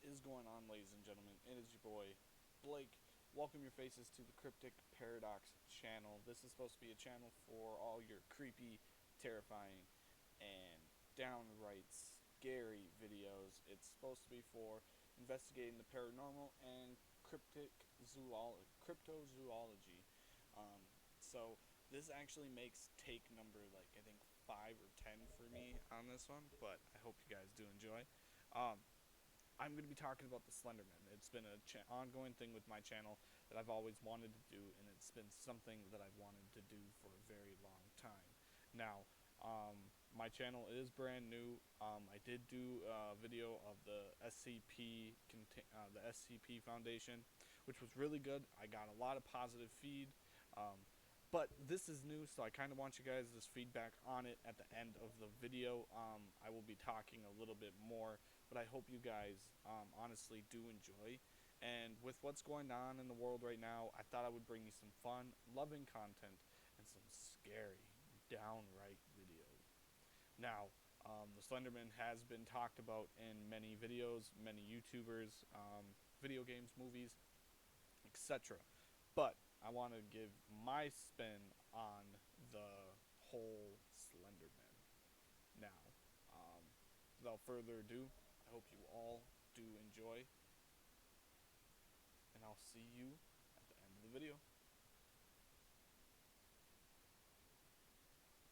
Is going on, ladies and gentlemen? It is your boy, Blake. Welcome your faces to the Cryptic Paradox channel. This is supposed to be a channel for all your creepy, terrifying, and downright scary videos. It's supposed to be for investigating the paranormal and cryptozoology. Um, so this actually makes take number I think 5 or 10 for me on this one, but I hope you guys do enjoy. Um, I'm going to be talking about the Slenderman. It's been an ongoing thing with my channel that I've always wanted to do, and it's been something that I've wanted to do for a very long time. Now, my channel is brand new. I did do a video of the SCP Foundation, which was really good. I got a lot of positive feed. Um, but this is new, so I kind of want you guys' feedback on it at the end of the video. I will be talking a little bit more, but I hope you guys honestly do enjoy. And with what's going on in the world right now, I thought I would bring you some fun, loving content and some scary, downright videos. Now, the Slenderman has been talked about in many videos, many YouTubers, video games, movies, etc. But I want to give my spin on the whole Slenderman. Now, um, without further ado, I hope you all do enjoy, and I'll see you at the end of the video.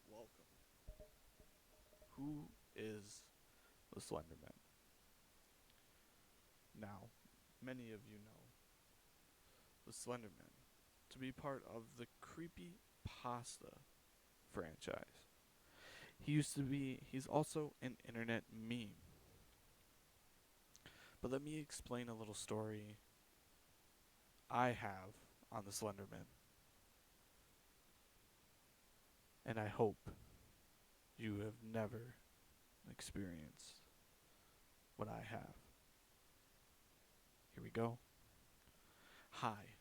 Welcome. Who is the Slenderman? Now, many of you know the Slenderman to be part of the Creepypasta franchise. He's also an internet meme. But let me explain a little story I have on the Slenderman. And I hope you have never experienced what I have. Here we go. Hi,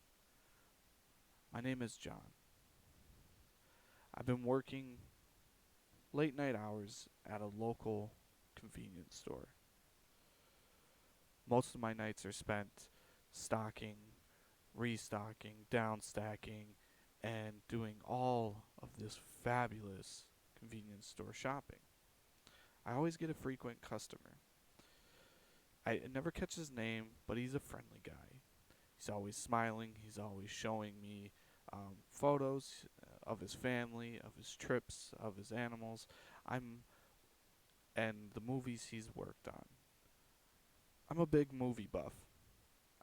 my name is John. I've been working late night hours at a local convenience store. Most of my nights are spent stocking, restocking, downstacking, and doing all of this fabulous convenience store shopping. I always get a frequent customer. I never catch his name, but he's a friendly guy. He's always smiling. He's always showing me photos of his family, of his trips, of his animals. And the movies he's worked on. I'm a big movie buff.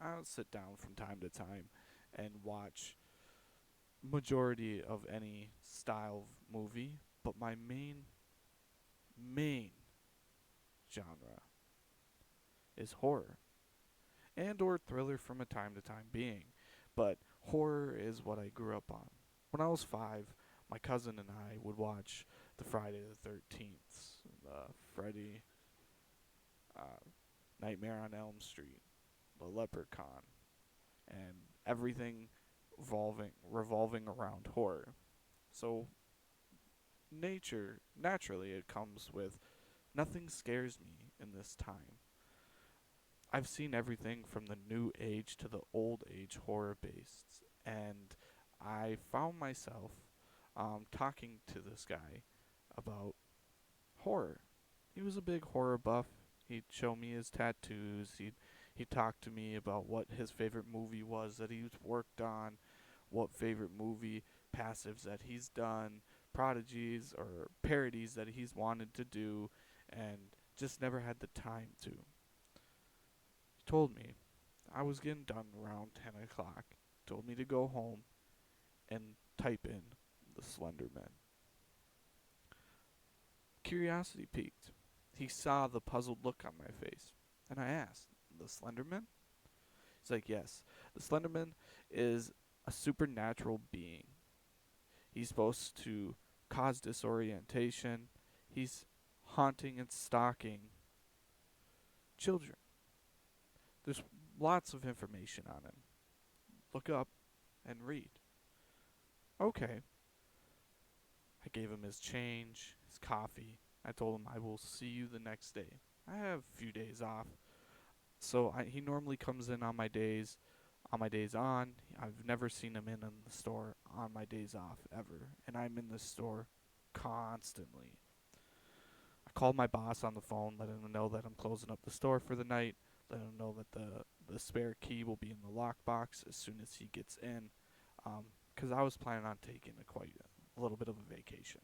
I'll sit down from time to time and watch majority of any style of movie, but my main genre is horror and or thriller from a time to time being, but horror is what I grew up on. When I was 5, my cousin and I would watch the Friday the 13th, Freddy, uh, Nightmare on Elm Street, the Leprechaun, and everything revolving around horror. So naturally it comes with nothing scares me in this time. I've seen everything from the new age to the old age horror based, and I found myself talking to this guy about horror. He was a big horror buff. He'd show me his tattoos. He'd talk to me about what his favorite movie was that he's worked on, what favorite movie passives that he's done, prodigies or parodies that he's wanted to do, and just never had the time to. He told me I was getting done around 10 o'clock. Told me to go home and type in the Slenderman. Curiosity piqued. He saw the puzzled look on my face, and I asked, "The Slenderman?" He's like, "Yes, the Slenderman is a supernatural being. He's supposed to cause disorientation. He's haunting and stalking children. There's lots of information on him. Look up and read." Okay. I gave him his change, his coffee. I told him I will see you the next day. I have a few days off. So he normally comes in on my days on. I've never seen him in the store on my days off ever, and I'm in the store constantly. I called my boss on the phone, letting him know that I'm closing up the store for the night, letting him know that the spare key will be in the lockbox as soon as he gets in, because I was planning on taking a little bit of a vacation.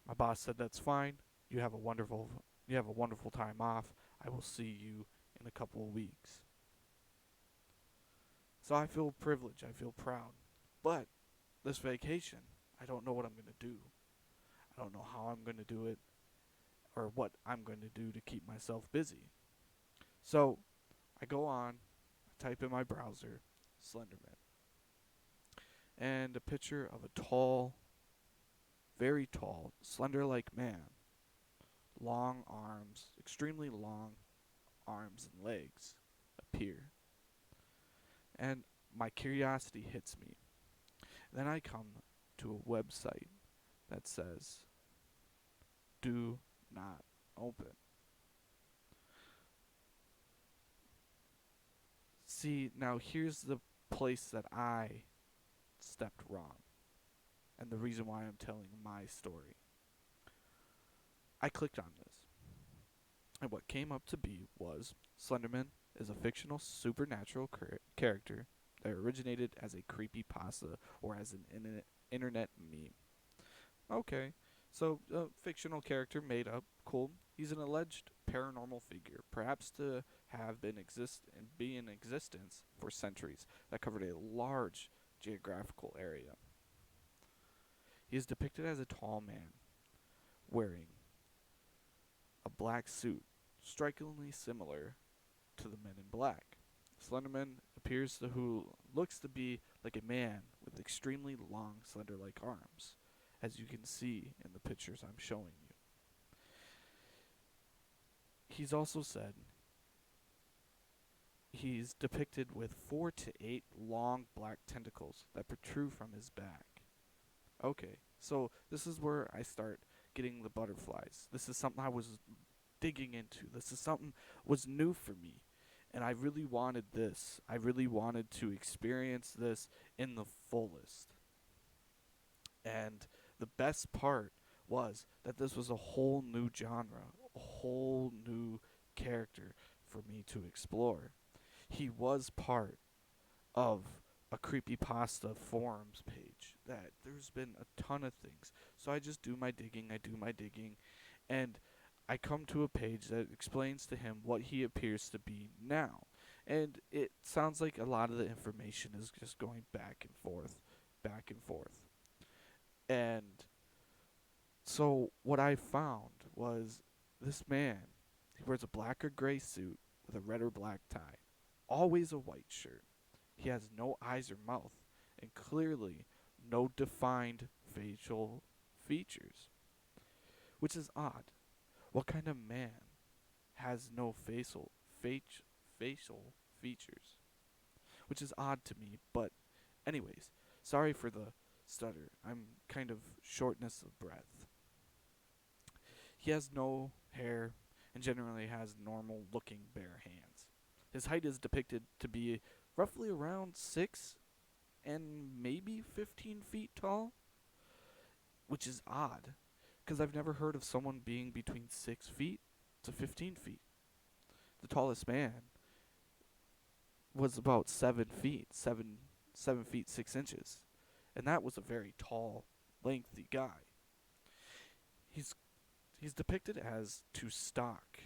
My boss said that's fine. You have a wonderful time off. I will see you in a couple of weeks. So I feel privileged. I feel proud. But this vacation, I don't know what I'm going to do. I don't know how I'm going to do it or what I'm going to do to keep myself busy. So I go on, I type in my browser, Slenderman, and a picture of a tall, very tall, slender like man, long arms, extremely long arms and legs appear. And my curiosity hits me. Then I come to a website that says, do not open. See, now here's the place that I stepped wrong, and the reason why I'm telling my story. I clicked on this, and what came up to be was Slenderman is a fictional supernatural character that originated as a creepypasta or as an internet meme. Okay, so a fictional character made up, cool. He's an alleged paranormal figure, perhaps to have been be in existence for centuries, that covered a large geographical area. He is depicted as a tall man wearing a black suit, strikingly similar to the Men in Black. Slenderman appears to who looks to be like a man with extremely long, slender-like arms, as you can see in the pictures I'm showing you. He's also said he's depicted with 4 to 8 long black tentacles that protrude from his back. Okay, so this is where I start getting the butterflies. This is something I was digging into. This is something was new for me. And I really wanted this. I really wanted to experience this in the fullest. And the best part was that this was a whole new genre, a whole new character for me to explore. He was part of a creepypasta forums page that there's been a ton of things. So I just do my digging, and I come to a page that explains to him what he appears to be now. And it sounds like a lot of the information is just going back and forth, back and forth. And so what I found was this man, he wears a black or gray suit with a red or black tie, always a white shirt. He has no eyes or mouth, and clearly no defined facial features, which is odd. What kind of man has no facial features? Which is odd to me, but anyways, sorry for the stutter. I'm kind of shortness of breath. He has no hair and generally has normal looking bare hands. His height is depicted to be roughly around 6 and maybe 15 feet tall, which is odd because I've never heard of someone being between 6 feet to 15 feet. The tallest man was about 7 feet, 7 feet 6 inches, and that was a very tall, lengthy guy. He's depicted as to stalk,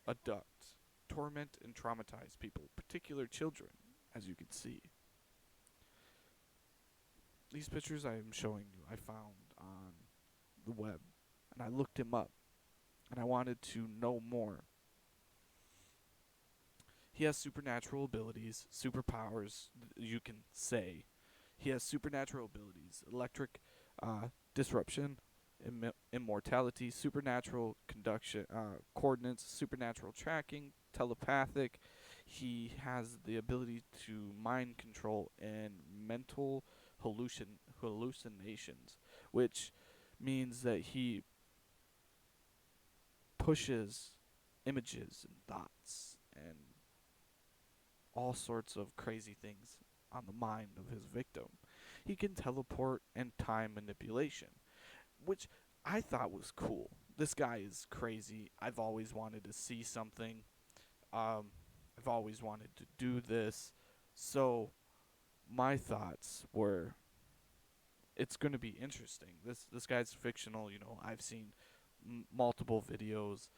abduct, torment, and traumatize people, particular children, as you can see. These pictures I am showing you, I found on the web, and I looked him up, and I wanted to know more. He has supernatural abilities, superpowers, you can say. He has supernatural abilities, electric disruption, immortality, supernatural conduction, coordinates, supernatural tracking, telepathic. He has the ability to mind control and mental hallucinations, which means that he pushes images and thoughts and all sorts of crazy things on the mind of his victim. He can teleport and time manipulation, which I thought was cool. This guy is crazy. I've always wanted to see something. Um, I've always wanted to do this. So my thoughts were, it's going to be interesting. This guy's fictional. I've seen multiple videos,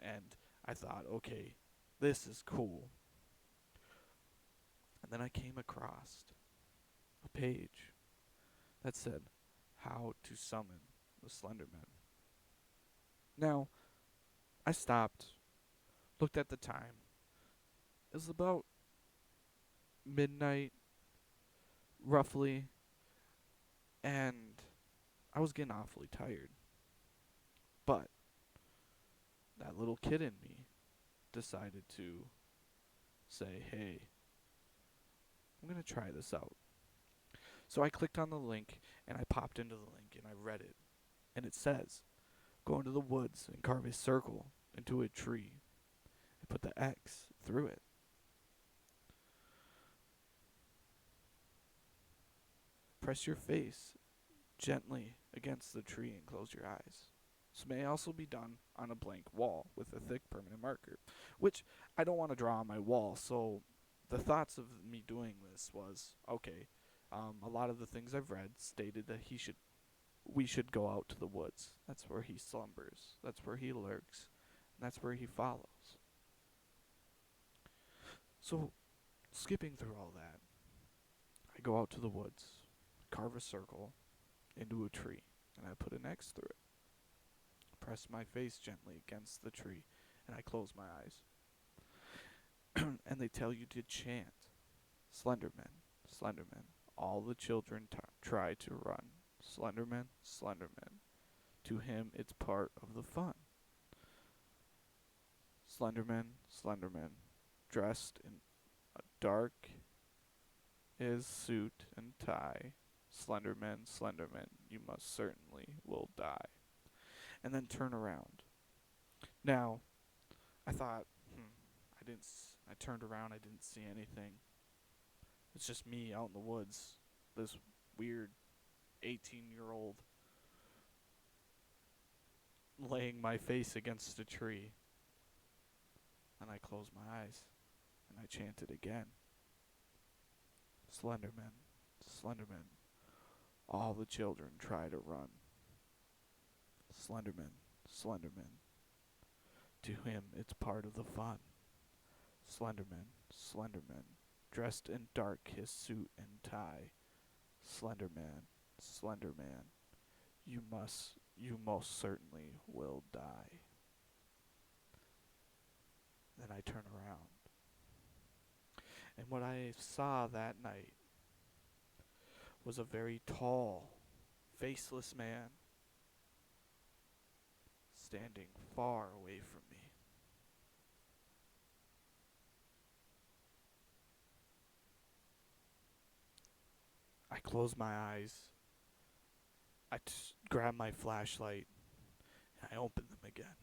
and I thought, okay, this is cool. And then I came across a page that said how to summon the Slenderman. Now, I stopped, looked at the time. It was about midnight, roughly, and I was getting awfully tired. But that little kid in me decided to say, hey, I'm going to try this out. So I clicked on the link, and I popped into the link, and I read it. And it says, go into the woods and carve a circle into a tree and put the X through it. Press your face gently against the tree and close your eyes. This may also be done on a blank wall with a thick permanent marker, which I don't want to draw on my wall. So the thoughts of me doing this was, okay, a lot of the things I've read stated that we should go out to the woods. That's where he slumbers. That's where he lurks. And that's where he follows. So, skipping through all that, I go out to the woods, carve a circle into a tree, and I put an X through it. Press my face gently against the tree, and I close my eyes. And they tell you to chant, Slenderman, Slenderman. All the children try to run. Slenderman, Slenderman. To him, it's part of the fun. Slenderman, Slenderman. Dressed in a dark his suit and tie. Slenderman, Slenderman, you must certainly will die. And then turn around. Now, I thought, I turned around, I didn't see anything. It's just me out in the woods. This weird 18-year-old laying my face against a tree. And I closed my eyes, and I chanted again. Slenderman, Slenderman, all the children try to run. Slenderman, Slenderman, to him it's part of the fun. Slenderman, Slenderman, dressed in dark his suit and tie. Slenderman, Slenderman, you most certainly will die. Then I turn around. And what I saw that night was a very tall, faceless man standing far away from me. I close my eyes. I grab my flashlight and I open them again,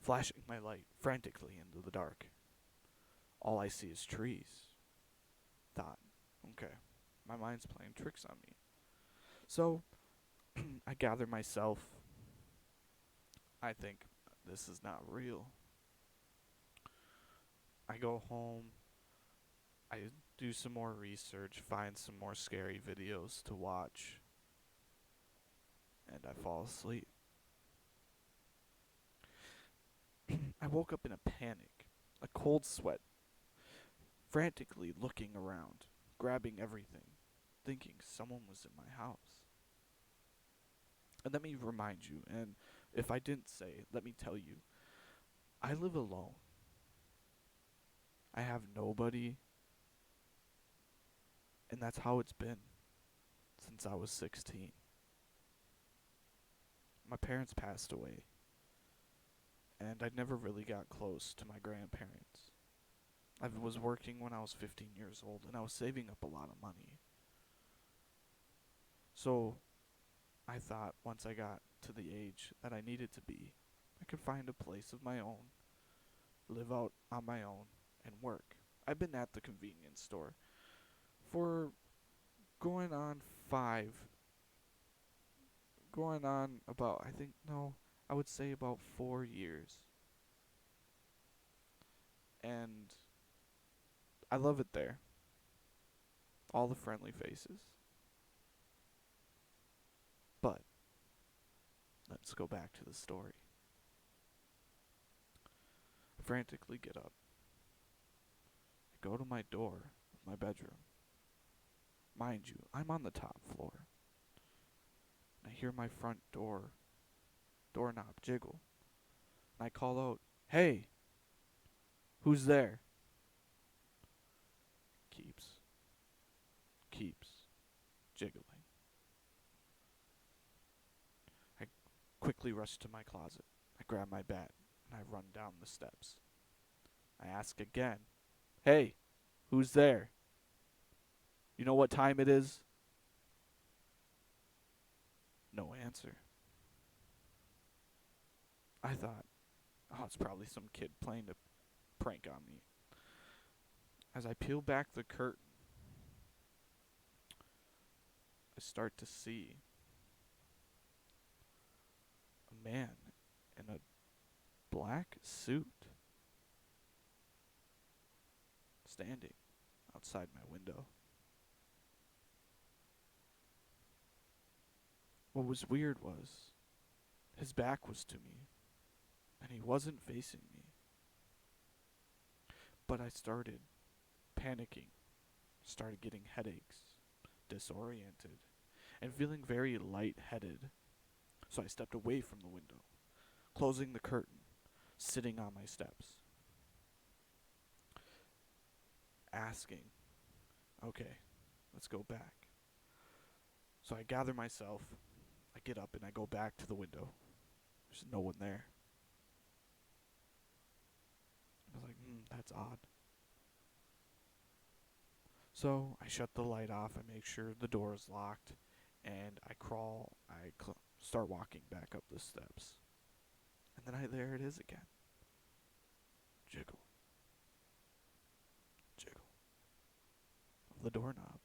flashing my light frantically into the dark. All I see is trees. Thought, okay, my mind's playing tricks on me. So, I gather myself. I think, this is not real. I go home. I do some more research, find some more scary videos to watch, and I fall asleep. I woke up in a panic, a cold sweat, frantically looking around, grabbing everything, thinking someone was in my house. And let me remind you, and if I didn't say, let me tell you, I live alone. I have nobody, and that's how it's been since I was 16. My parents passed away, and I never really got close to my grandparents. I was working when I was 15 years old, and I was saving up a lot of money. So I thought once I got to the age that I needed to be, I could find a place of my own live out on my own, and work. I've been at the convenience store for going on five, going on about, I think, no, I would say about 4 years. And I love it there. All the friendly faces. But let's go back to the story. I frantically get up. I go to my door of my bedroom. Mind you, I'm on the top floor. And I hear my front doorknob jiggle. And I call out, "Hey, who's there?" Keeps, keeps jiggling. I quickly rush to my closet. I grab my bat and I run down the steps. I ask again, "Hey, who's there? You know what time it is?" No answer. I thought, oh, it's probably some kid playing a prank on me. As I peel back the curtain, I start to see a man in a black suit standing outside my window. What was weird was his back was to me, and he wasn't facing me. But I started panicking, started getting headaches, disoriented, and feeling very lightheaded. So I stepped away from the window, closing the curtain, sitting on my steps, asking, "Okay, let's go back." So I gather myself, I get up, and I go back to the window. There's no one there. I was like, that's odd. So I shut the light off, I make sure the door is locked, and I start walking back up the steps. And then there it is again. Jiggle, jiggle of the doorknob,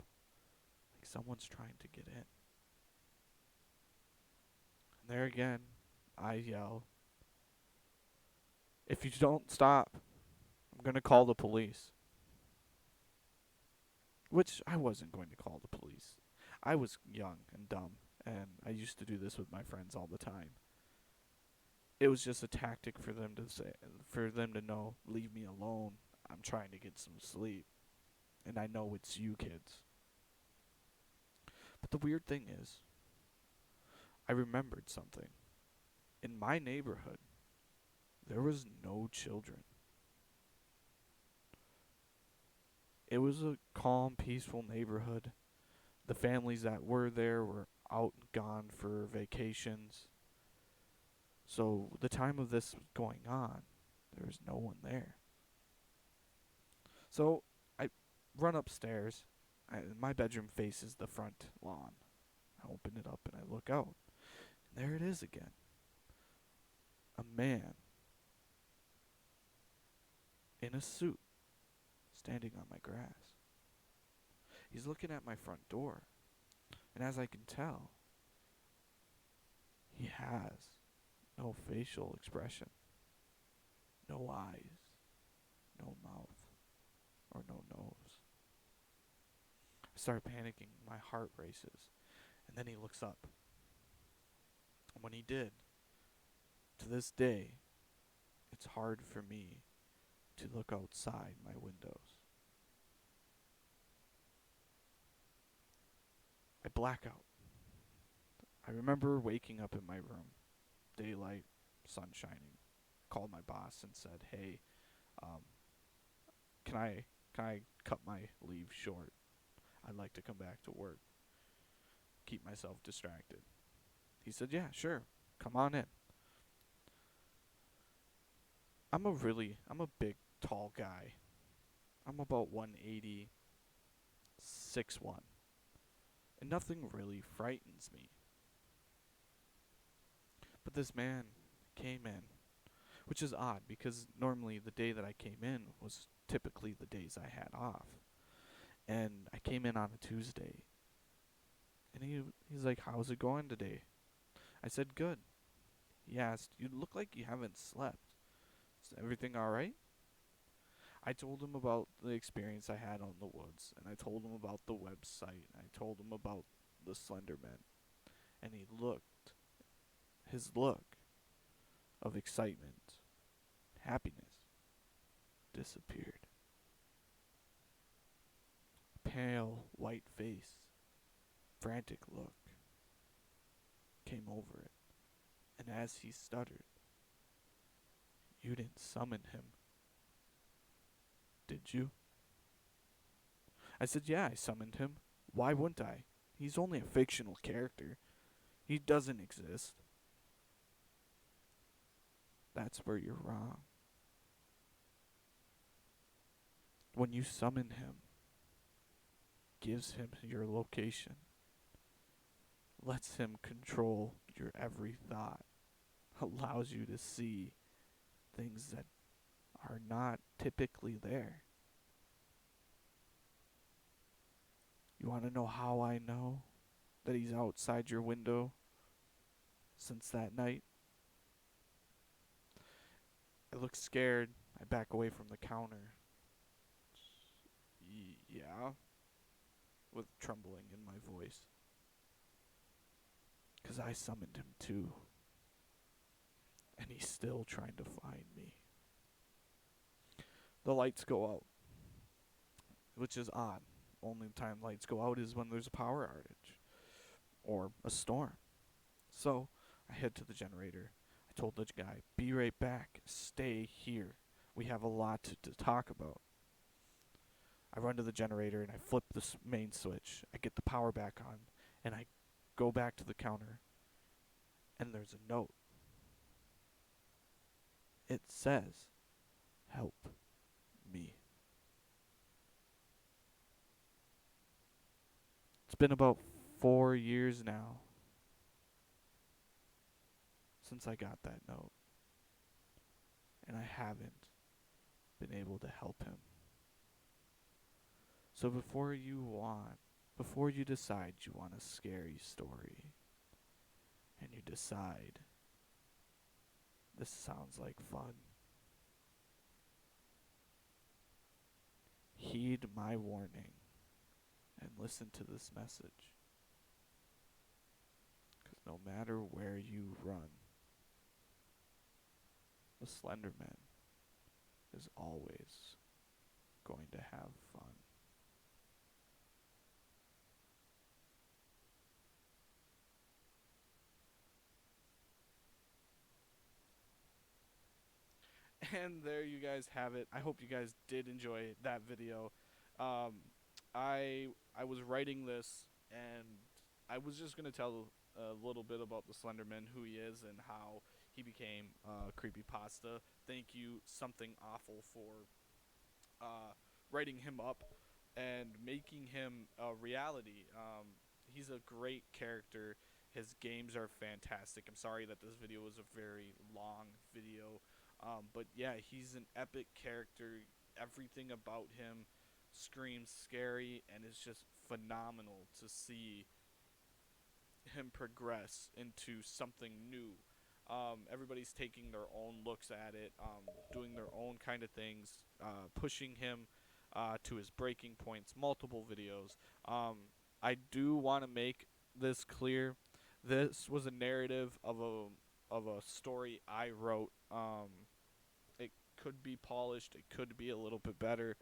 like someone's trying to get in. And there again, I yell, "If you don't stop, I'm going to call the police." Which I wasn't going to call the police. I was young and dumb, and I used to do this with my friends all the time. It was just a tactic for them to know, leave me alone. I'm trying to get some sleep, and I know it's you kids. But the weird thing is, I remembered something. In my neighborhood, there was no children. It was a calm, peaceful neighborhood. The families that were there were out and gone for vacations. So the time of this was going on, there was no one there. So I run upstairs. My bedroom faces the front lawn. I open it up and I look out. And there it is again. A man in a suit standing on my grass. He's looking at my front door. And as I can tell, he has no facial expression, no eyes, no mouth, or no nose. I start panicking, my heart races, and then he looks up. And when he did, to this day, it's hard for me to look outside my windows. I black out. I remember waking up in my room, daylight, sun shining. Called my boss and said, "Hey, um, can I cut my leave short? I'd like to come back to work, keep myself distracted." He said, "Yeah, sure, come on in." I'm a big, tall guy. I'm about 180, 6'1", and nothing really frightens me. But this man came in which is odd because normally the day that I came in was typically the days I had off. And I came in on a Tuesday, and he's like, "How's it going today?" I said, "Good." He asked, "You look like you haven't slept. Is everything all right?" I told him about the experience I had on the woods, and I told him about the website, and I told him about the Slenderman, and his look of excitement, happiness, disappeared. Pale, white face, frantic look came over it, and as he stuttered, "You didn't summon him, did you?" I said, "Yeah, I summoned him. Why wouldn't I? He's only a fictional character. He doesn't exist." "That's where you're wrong. When you summon him, gives him your location, lets him control your every thought, allows you to see things that are not typically there. You want to know how I know that he's outside your window since that night?" I look scared. I back away from the counter. Yeah, with trembling in my voice. "'Cause I summoned him too, and he's still trying to find me." The lights go out, which is odd. Only time lights go out is when there's a power outage or a storm. So I head to the generator. I told the guy, "Be right back. Stay here. We have a lot to talk about." I run to the generator and I flip the main switch. I get the power back on and I go back to the counter, and there's a note. It says, "Help me." It's been about 4 years now since I got that note, and I haven't been able to help him. So before you decide you want a scary story, and you decide this sounds like fun, heed my warning and listen to this message. Because no matter where you run, the Slenderman is always going to have fun. And there you guys have it. I hope you guys did enjoy that video. Um, I was writing this, and I was just gonna tell a little bit about the Slenderman, who he is, and how he became Creepypasta. Thank you, Something Awful, for writing him up and making him a reality. He's a great character. His games are fantastic. I'm sorry that this video was a very long video. But yeah, he's an epic character. Everything about him screams scary, and it's just phenomenal to see him progress into something new. Everybody's taking their own looks at it, doing their own kind of things, pushing him to his breaking points. Multiple videos. I do want to make this clear. This was a narrative of a story I wrote. It could be polished. It could be a little bit better.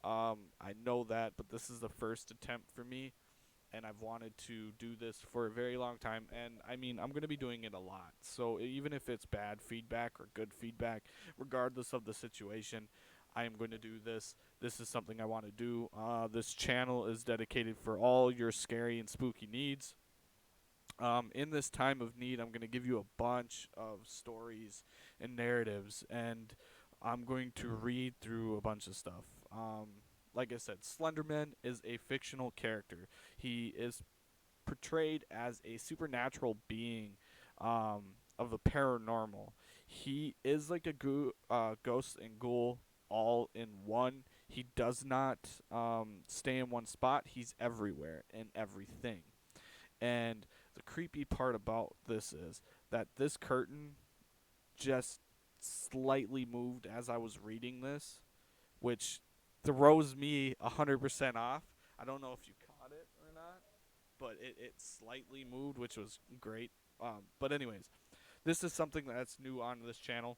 I know that, but this is the first attempt for me, and I've wanted to do this for a very long time. And I mean, I'm going to be doing it a lot. So even if it's bad feedback or good feedback, regardless of the situation, I am going to do this. This is something I want to do. This channel is dedicated for all your scary and spooky needs. In this time of need, I'm going to give you a bunch of stories and narratives, and I'm going to read through a bunch of stuff. Like I said, Slenderman is a fictional character. He is portrayed as a supernatural being of the paranormal. He is like a ghost and ghoul all in one. He does not stay in one spot. He's everywhere and everything. And the creepy part about this is that this curtain just slightly moved as I was reading this, which throws me 100% off. I don't know if you caught it or not, but it slightly moved, which was great. But anyways, this is something that's new on this channel.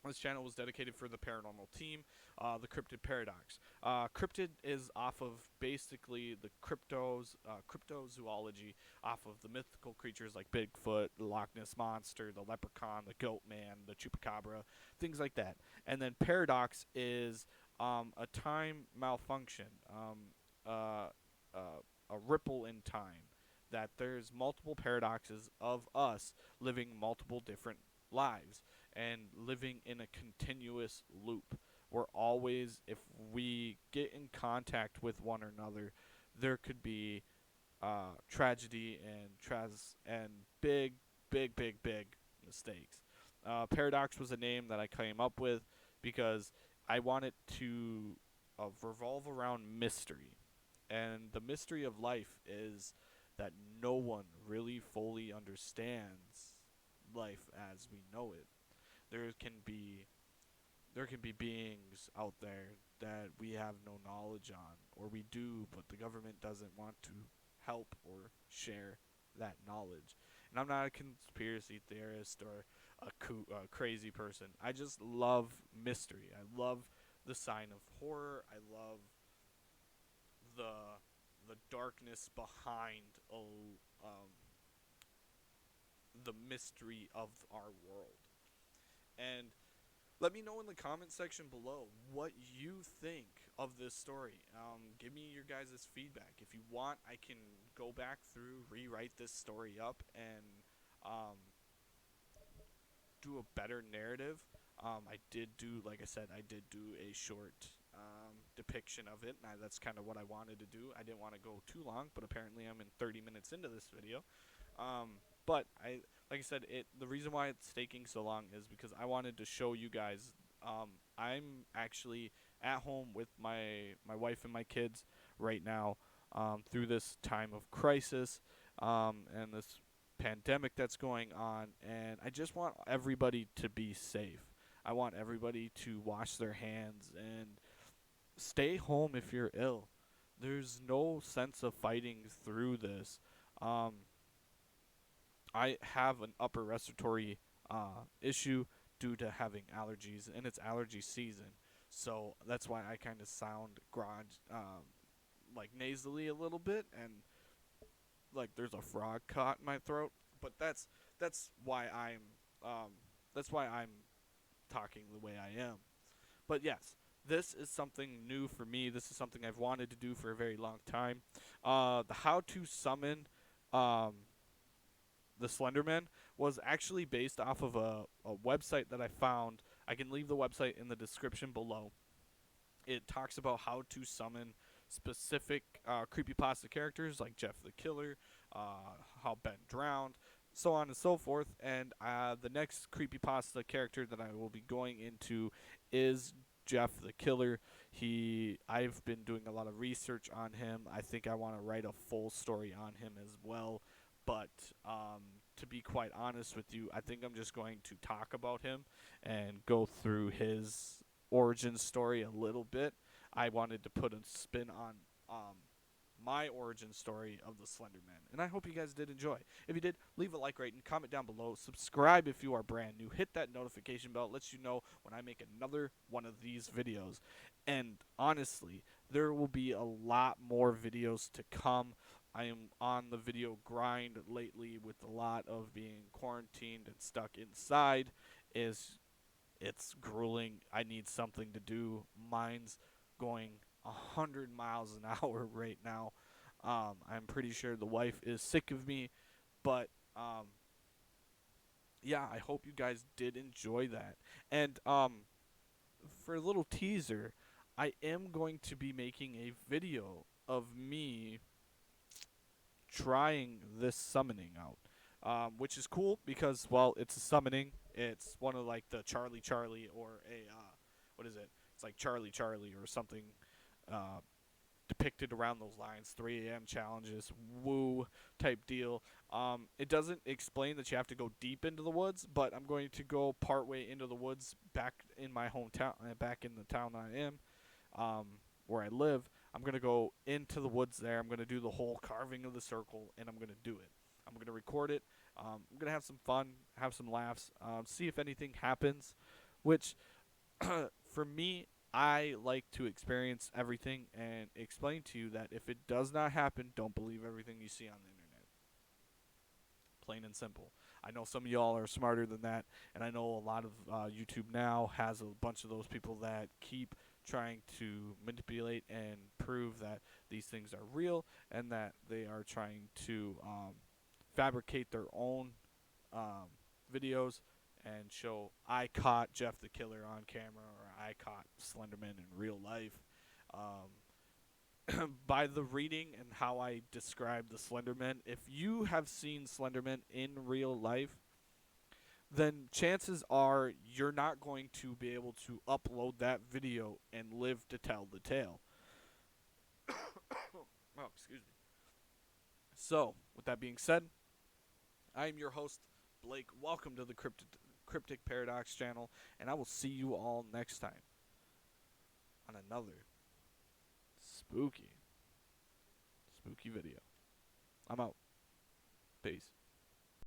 This channel was dedicated for the paranormal team, the Cryptid Paradox. Cryptid is off of basically the cryptozoology, off of the mythical creatures like Bigfoot, the Loch Ness Monster, the Leprechaun, the Goat Man, the Chupacabra, things like that. And then Paradox is a time malfunction, a ripple in time. That there's multiple paradoxes of us living multiple different lives and living in a continuous loop. We're always, if we get in contact with one another, there could be tragedy and big mistakes. Paradox was a name that I came up with because I wanted to revolve around mystery, and the mystery of life is that no one really fully understands life as we know it. there can be there can be beings out there that we have no knowledge on, or we do, but the government doesn't want to help or share that knowledge. And I'm not a conspiracy theorist or a crazy person. I just love mystery. I love the sign of horror. I love the the darkness behind the mystery of our world. And let me know in the comment section below what you think of this story. Give me your guys' feedback. If you want, I can go back through, rewrite this story up, and do a better narrative. I did do, like I said, I did do a short depiction of it, and that's kind of what I wanted to do. I didn't want to go too long, but apparently I'm in 30 minutes into this video. But like I said, the reason why it's taking so long is because I wanted to show you guys. I'm actually at home with my wife and my kids right now, through this time of crisis, and this pandemic that's going on, and I just want everybody to be safe. I want everybody to wash their hands and stay home if you're ill. There's no sense of fighting through this. Um, I have an upper respiratory issue due to having allergies, and it's allergy season. So that's why I kind of sound like nasally a little bit, and like there's a frog caught in my throat. But that's why um, I'm talking the way I am. But yes, this is something new for me. This is something I've wanted to do for a very long time. The how to summon um, the Slenderman was actually based off of a website that I found. I can leave the website in the description below. It talks about how to summon specific creepypasta characters like Jeff the Killer, how Ben drowned, so on and so forth. And the next creepypasta character that I will be going into is Jeff the Killer. I've been doing a lot of research on him. I think I want to write a full story on him as well. But to be quite honest with you, I think I'm just going to talk about him and go through his origin story a little bit. I wanted to put a spin on my origin story of the Slenderman, and I hope you guys did enjoy. If you did, leave a like, rate, and comment down below. Subscribe if you are brand new. Hit that notification bell. It lets you know when I make another one of these videos. And honestly, there will be a lot more videos to come. I am on the video grind lately with a lot of being quarantined and stuck inside. It's grueling. I need something to do. Mine's going 100 miles an hour right now. I'm pretty sure the wife is sick of me, but yeah, I hope you guys did enjoy that. And for a little teaser, I am going to be making a video of me trying this summoning out. which is cool because, well, it's a summoning. It's one of like the Charlie Charlie or a what is it? It's like Charlie Charlie or something uh, depicted around those lines. 3 a.m. challenges, woo type deal. It doesn't explain that you have to go deep into the woods, but I'm going to go partway into the woods back in my hometown, back in the town that I am, um, where I live. I'm gonna go into the woods there. I'm gonna do the whole carving of the circle, and I'm gonna do it. I'm gonna record it. I'm gonna have some fun, have some laughs, see if anything happens. Which, for me, I like to experience everything and explain to you that if it does not happen, don't believe everything you see on the internet. Plain and simple. I know some of y'all are smarter than that, and I know a lot of YouTube now has a bunch of those people that keep trying to manipulate and prove that these things are real and that they are trying to fabricate their own um, videos and show I caught Jeff the Killer on camera or I caught Slenderman in real life. By the reading and how I describe the Slenderman, if you have seen Slenderman in real life, then chances are you're not going to be able to upload that video and live to tell the tale. Oh, excuse me. So, with that being said, I am your host, Blake. Welcome to the Cryptic Paradox channel, and I will see you all next time on another spooky video. I'm out. Peace.